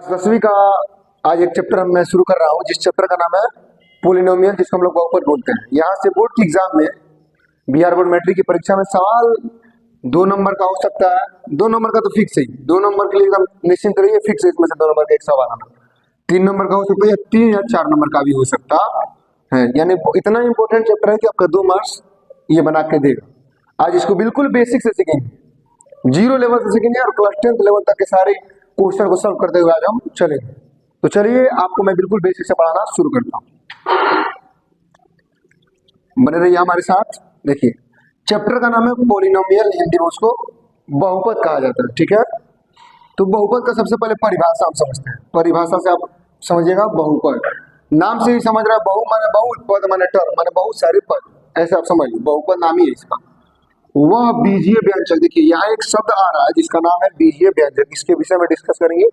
Class 10वीं का आज एक चैप्टर मैं शुरू कर रहा हूँ, जिस चैप्टर का नाम है पोलिनोमियल, जिसको हम लोग बहुपद बोलते हैं। यहाँ से बोर्ड की एग्जाम में, बिहार बोर्ड मैट्रिक की परीक्षा में सवाल 2 नंबर का हो सकता है। 2 नंबर का तो फिक्स है, 2 नंबर के लिए एकदम निश्चिंत रहिए, फिक्स है इसमें से 2 नंबर का एक सवाल आना। 3 नंबर का हो सकता है या 3 या 4 नंबर का भी हो सकता है। यानी इतना इंपॉर्टेंट चैप्टर है कि आपका 2 मार्क्स ये बना के देगा। आज इसको बिल्कुल बेसिक से सीखेंगे, 0 लेवल से सीखेंगे और क्लास 10th लेवल तक के सारे क्वेश्चन को सॉल्व करते हुए आज हम चलेंगे। तो चलिए आपको मैं बिल्कुल बेसिक से पढ़ाना शुरू करता हूँ, बने रहिए हमारे साथ। देखिए चैप्टर का नाम है पोलिनोमियल, हिंदी में उसको बहुपद कहा जाता है। ठीक है, तो बहुपद का सबसे पहले परिभाषा हम समझते हैं। परिभाषा से आप समझिएगा बहुपद, नाम से ही समझ रहा है, बहु माने बहुत, पद माने टर्म माने बहुत सारे पद, ऐसे आप समझ लो, बहुपद नाम ही है इसका। वह बीजीय व्यंजक, देखिए यहाँ एक शब्द आ रहा है जिसका नाम है बीजीय व्यंजक, इसके विषय में डिस्कस करेंगे।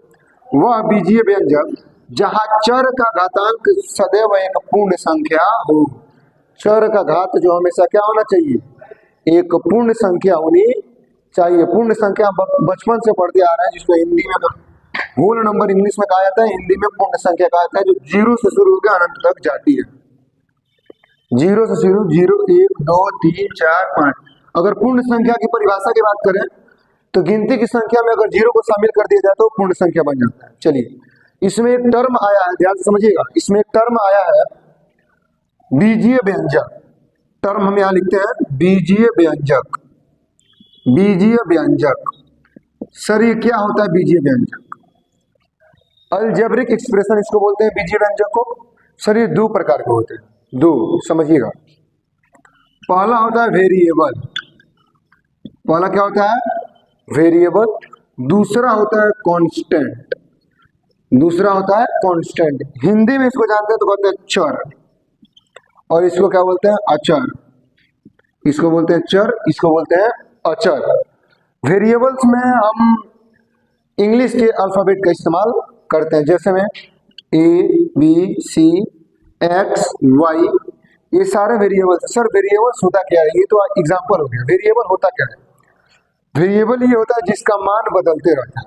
वह बीजीय व्यंजक जहाँ चर का घातांक सदैव एक पूर्ण संख्या हो। चर का घात जो हमेशा क्या होना चाहिए, एक पूर्ण संख्या होनी चाहिए। पूर्ण संख्या बचपन से पढ़ते आ रहे हैं, जिसको हिंदी में होल नंबर इंग्लिश में कहा जाता है, हिंदी में पूर्ण संख्या कहा जाता है, जो 0 से शुरू होकर अनंत तक जाती है। 0 से शुरू, 0 1 2 3 4 5। अगर पूर्ण संख्या की परिभाषा की बात करें तो गिनती की संख्या में अगर 0 को शामिल कर दिया जाए तो पूर्ण संख्या बन जाता है। चलिए, इसमें एक टर्म आया है, ध्यान से समझिएगा, इसमें एक टर्म आया है बीजीय व्यंजक। टर्म हम यहाँ लिखते हैं बीजीय व्यंजक। बीजीय व्यंजक, सर ये क्या होता है बीजीय व्यंजक? अलजेब्रिक एक्सप्रेशन इसको बोलते हैं बीजीय व्यंजक को। सर ये 2 प्रकार के होते हैं, 2 समझिएगा। पहला होता है वेरिएबल, पहला क्या होता है वेरिएबल, दूसरा होता है कांस्टेंट, दूसरा होता है कांस्टेंट। हिंदी में इसको जानते हैं तो कहते हैं चर, और इसको क्या बोलते हैं अचर। इसको बोलते हैं चर, इसको बोलते हैं अचर। वेरिएबल्स में हम इंग्लिश के अल्फाबेट का इस्तेमाल करते हैं, जैसे में A B C X Y, ये सारे वेरिएबल्स। सर वेरिएबल्स होता क्या है? ये तो एग्जांपल हो गया। वेरिएबल होता क्या है? वेरिएबल ये होता है जिसका मान बदलते रहता है।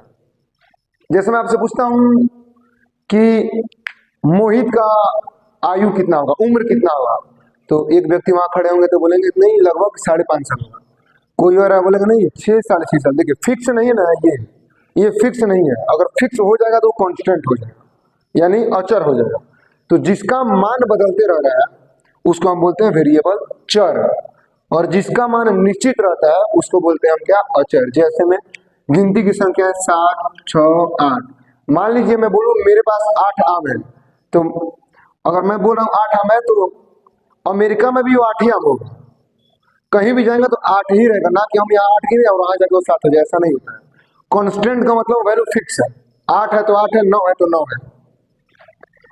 जैसे मैं आपसे पूछता हूं कि मोहित का आयु कितना होगा, उम्र कितना होगा, तो एक व्यक्ति वहां खड़े होंगे तो बोलेंगे नहीं लगभग 5.5 साल होगा। कोई और बोलेगा नहीं 6 6.5 साल। देखिए फिक्स नहीं है ना, ये फिक्स नहीं है। अगर फिक्स हो जाएगा तो कांस्टेंट हो जाएगा, यानी अचर हो जाएगा। तो जिसका मान बदलते रह रहा है उसको हम बोलते हैं वेरिएबल चर, और जिसका मान निश्चित रहता है उसको बोलते हैं हम क्या, अचर। जैसे में गिनती की संख्या है 7 6 8। मान लीजिए मैं बोलूं मेरे पास 8 आम है, तो अगर मैं बोल रहा हूँ 8 आम है, तो अमेरिका में भी वो 8 ही आम होगा। कहीं भी जाएंगे तो 8 ही रहेगा, ना कि हम यहाँ 8 गिने और वहां जाकर वो 7 हो जाए, ऐसा नहीं होता है। कॉन्स्टेंट का मतलब वैल्यू फिक्स है, 8 है तो 8 है, 9 है तो 9 है।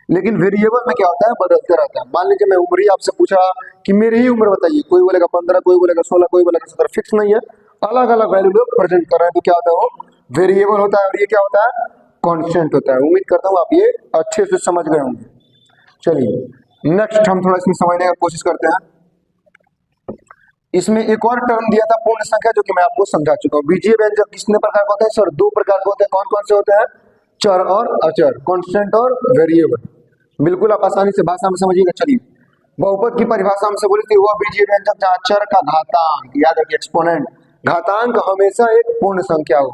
लेकिन वेरिएबल में क्या होता है, बदलते रहता है। मान लीजिए मैं उम्र ही आपसे पूछा कि मेरी ही उम्र बताइए, कोई बोलेगा 15, कोई बोलेगा 16, कोई बोलेगा 17, फिक्स नहीं है, अलग अलग वैल्यू लोग प्रेजेंट कर रहे हैं, तो क्या होता है वो वेरिएबल होता है। और ये क्या होता है, कांस्टेंट होता है। उम्मीद करता हूँ आप ये अच्छे से समझ गए होंगे। चलिए नेक्स्ट हम थोड़ा इसमें समझने की कोशिश करते हैं। इसमें एक और टर्म दिया था पूर्ण संख्या, जो कि मैं आपको समझा चुका हूँ। बीजीय व्यंजक कितने प्रकार के होते हैं सर? 2 प्रकार के होते हैं। कौन कौन से होते हैं? चर और अचर, कांस्टेंट और वेरिएबल। बिल्कुल आप आसानी से भाषा में समझिएगा। चलिए बहुपद की परिभाषा हमसे बोली थी, वह बीजीय व्यंजक जहाँ चर का घातांक, याद रखिए एक्सपोनेंट, घातांक हमेशा एक पूर्ण संख्या हो।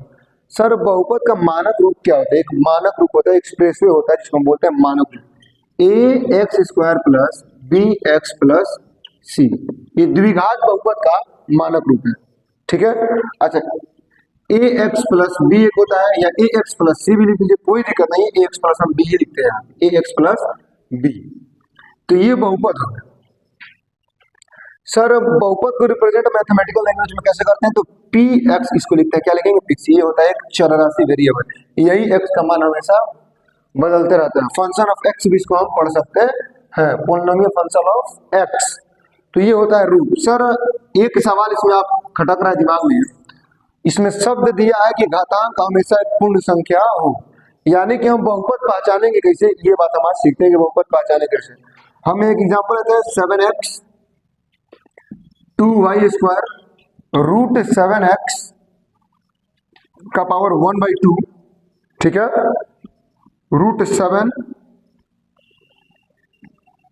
सर बहुपद का मानक रूप क्या होता है? एक मानक रूप होता है, एक्सप्रेसिव होता है, जिसको हम बोलते हैं मानक रूप। ax² plus bx plus c, ये द्विघात बहुपद का मानक रूप है। ठीक है, अच्छा ax प्लस b एक होता है, या ax प्लस c भी लिख लीजिए, कोई दिक्कत नहीं है। ax प्लस हम b ही लिखते हैं, ax प्लस b, तो ये बहुपद हो गया। सर बहुपद को रिप्रेजेंट मैथमेटिकल लैंग्वेज में कैसे करते हैं? तो px इसको लिखते हैं, क्या लिखेंगे, px। ये होता है एक चर राशि वेरिएबल, यही x का मान हमेशा बदलते रहता है। फंक्शन ऑफ x भी इसको हम पढ़ सकते हैं, पोलिनोमियल फंक्शन ऑफ x। तो ये होता है रूप। सर एक सवाल इसमें आप खटक रहा है दिमाग में, इसमें शब्द दिया है कि घातांक हमेशा एक पूर्ण संख्या हो, यानी कि हम बहुपद पहचानेंगे कैसे, ये बात हम आज सीखते हैं कि बहुपद पहचाने कैसे। हम एक एग्जांपल लेते हैं, 7x 2y² रूट 7x का पावर 1/2। ठीक है, √7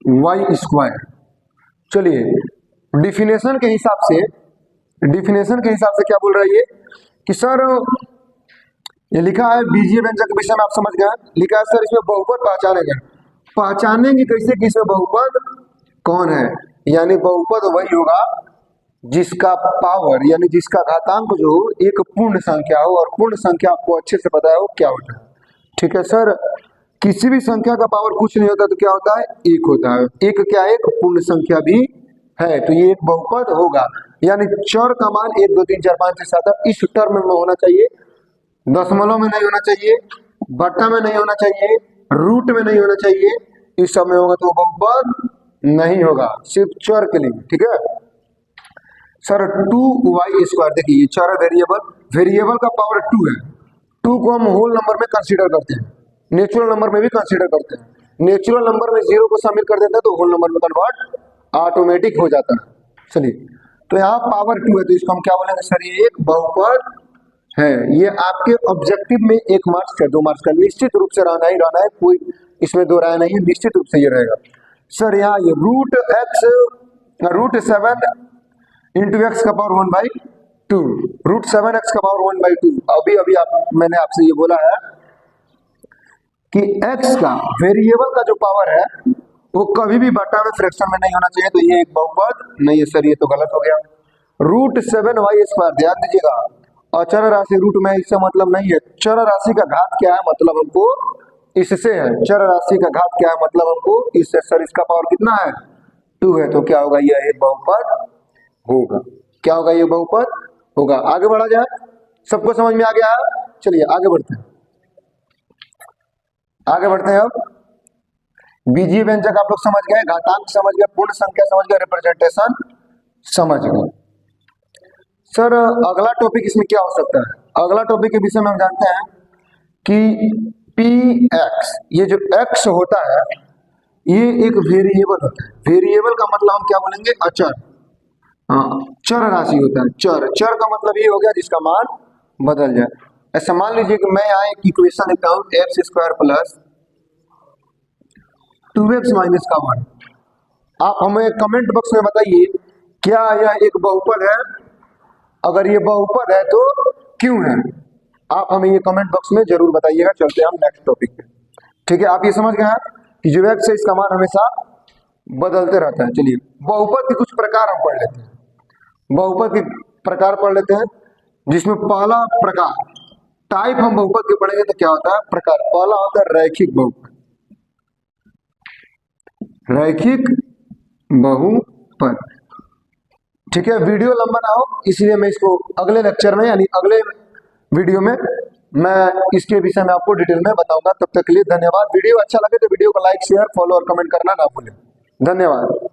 y स्क्वायर। चलिए डिफिनेशन के हिसाब से क्या बोल रहा है ये कि सर ये लिखा है बीजीय व्यंजक विषय में आप समझ गए। लिखा है सर इसमें बहुपद पहचानेंगे कैसे कि इसमें बहुपद कौन है। यानी बहुपद वही होगा जिसका पावर यानी जिसका घातांक जो एक पूर्ण संख्या हो, और पूर्ण संख्या आपको अच्छे से पता है वो क्या होता है। ठीक है सर, किसी भी संख्या का पावर कुछ नहीं होता तो क्या होता है, एक होता है। एक क्या है, एक पूर्ण संख्या भी है, तो ये एक बहुपद होगा। यानी चर का मान 1 2 3 4 5 6 7 इस टर्म में होना चाहिए, दशमलव में नहीं होना चाहिए, बट्टा में नहीं होना चाहिए, रूट में नहीं होना चाहिए। इस सब में होगा तो बहुपद नहीं होगा, सिर्फ चर के लिए। ठीक है सर, 2y स्क्वायर, देखिए चर वेरिएबल का पावर 2 है। 2 को हम होल नंबर में कंसीडर करते हैं, नेचुरल नंबर में भी कंसीडर करते हैं। नेचुरल नंबर में 0 को शामिल कर देते हैं तो होल नंबर में कन्वर्ट ऑटोमेटिक हो जाता है। चलिए तो यहाँ पावर 2 है तो इसको हम क्या बोलेंगे सर, ये एक बहुपद है। ये आपके ऑब्जेक्टिव में 1 मार्क्स का 2 मार्क्स का निश्चित रूप से रहना ही रहना है, कोई इसमें दो राय नहीं है, निश्चित रूप से ये रहेगा। सर यहाँ ये √7 इंटू एक्स का पावर 1/2, √7x का पावर 1/2। अभी मैंने आपसे ये बोला है कि x का वेरिएबल का जो पावर है वो कभी भी बटा में फ्रैक्शन में नहीं होना चाहिए, तो ये एक बहुपद नहीं है सर, ये तो गलत हो गया। √7y², ध्यान दीजिएगा अचर राशि रूट में इससे मतलब नहीं है। चर राशि का घात क्या है मतलब हमको इससे है, चर राशि का घात क्या है मतलब हमको इससे। सर इसका पावर कितना है, 2 है, तो क्या होगा, यह एक बहुपद होगा। क्या होगा, ये बहुपद होगा। आगे बढ़ा जाए, सबको समझ में आ गया है। चलिए आगे बढ़ते हैं अब बीजीय व्यंजक आप लोग समझ गए, घातांक समझ गए, पूर्ण संख्या समझ गए, रिप्रेजेंटेशन समझ गए। सर अगला टॉपिक इसमें क्या हो सकता है, अगला टॉपिक के विषय में हम जानते हैं कि px, ये जो x होता है ये एक वेरिएबल होता है। वेरिएबल का मतलब हम क्या बोलेंगे, अचर। हाँ, चर राशि होता है। चर का मतलब ये हो गया जिसका मान बदल जाए। ऐसा मान लीजिए कि मैं यहाँ एक इक्वेशन लिखता हूँ x² + 2x - 1। आप हमें कमेंट बॉक्स में बताइए क्या यह एक बहुपद है, अगर ये बहुपद है तो क्यों है। आप हमें ये कमेंट बॉक्स में जरूर बताइएगा। चलते हैं हम नेक्स्ट टॉपिक पे। ठीक है, आप ये समझ गए हैं कि जो x है इसका मान हमेशा बदलते रहता है। चलिए बहुपद के कुछ प्रकार हम पढ़ लेते हैं। बहुपद के प्रकार पढ़ लेते हैं, जिसमें पहला प्रकार टाइप हम बहुपद के पढ़ेंगे तो क्या होता है, प्रकार। पहला होता है रैखिक बहुपद, रैखिक बहुपद। ठीक है, वीडियो लंबा ना हो इसलिए मैं इसको अगले लेक्चर में यानी अगले वीडियो में मैं इसके विषय में आपको डिटेल में बताऊंगा। तब तक के लिए धन्यवाद। वीडियो अच्छा लगे तो वीडियो को लाइक शेयर फॉलो और कमेंट करना ना भूलें। धन्यवाद।